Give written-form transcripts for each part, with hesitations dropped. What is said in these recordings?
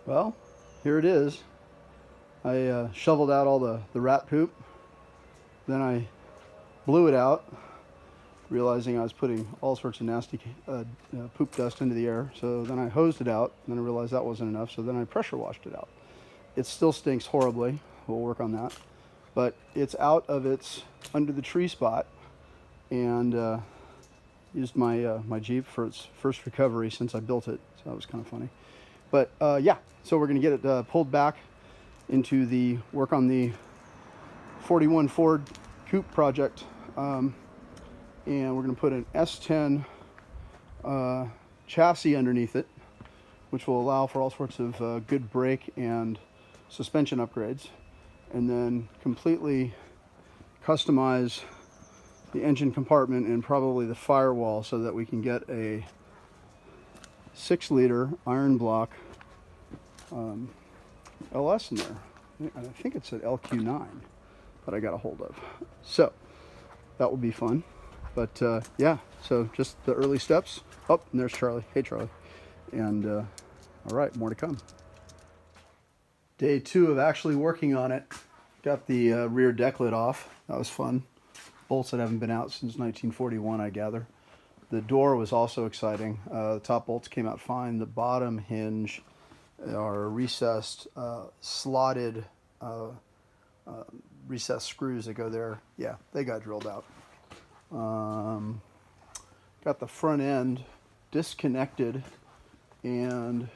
Well, here it is. I shoveled out all the rat poop. Then I blew it out, realizing I was putting all sorts of nasty poop dust into the air. So then I hosed it out, and then I realized that wasn't enough, so then I pressure washed it out. It still stinks horribly. We'll work on that. But it's out of its under the tree spot, and used my Jeep for its first recovery since I built it. So that was kind of funny. But yeah, so we're going to get it pulled back into the work on the 41 Ford Coupe project. And we're going to put an S10 chassis underneath it, which will allow for all sorts of good brake and suspension upgrades, and then completely customize the engine compartment and probably the firewall so that we can get a 6-liter iron block LS in there. I think it's an LQ9 that I got a hold of. So that will be fun. But yeah, so just the early steps. Oh, and there's Charlie. Hey, Charlie. And all right, more to come. Day 2 of actually working on it. Got the rear deck lid off. That was fun. Bolts that haven't been out since 1941, I gather. The door was also exciting. The top bolts came out fine. The bottom hinge are recessed, slotted recessed screws that go there. Yeah, they got drilled out. Got the front end disconnected and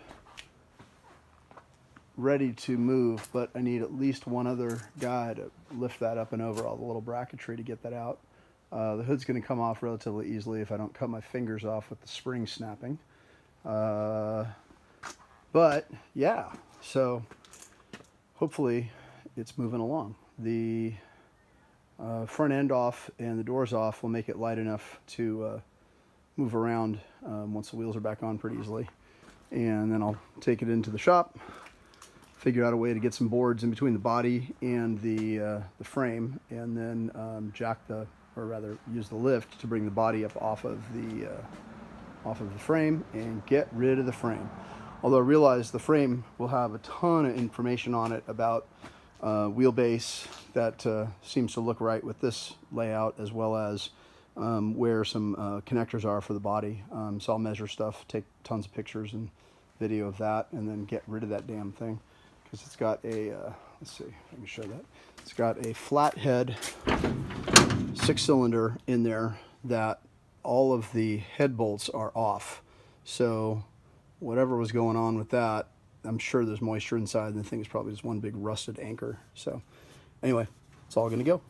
ready to move, but I need at least one other guy to lift that up and over all the little bracketry to get that out. The hood's going to come off relatively easily if I don't cut my fingers off with the spring snapping. But yeah, so hopefully it's moving along. The front end off and the doors off will make it light enough to move around once the wheels are back on pretty easily. And then I'll take it into the shop, figure out a way to get some boards in between the body and the frame, and then use the lift to bring the body up off of the frame and get rid of the frame. Although I realize the frame will have a ton of information on it about wheelbase that seems to look right with this layout, as well as where some connectors are for the body. So I'll measure stuff, take tons of pictures and video of that, and then get rid of that damn thing, because it's got a let's see if I can show that. It's got a flathead 6-cylinder in there that all of the head bolts are off. So whatever was going on with that, I'm sure there's moisture inside, and the thing is probably just one big rusted anchor. So anyway, it's all going to go.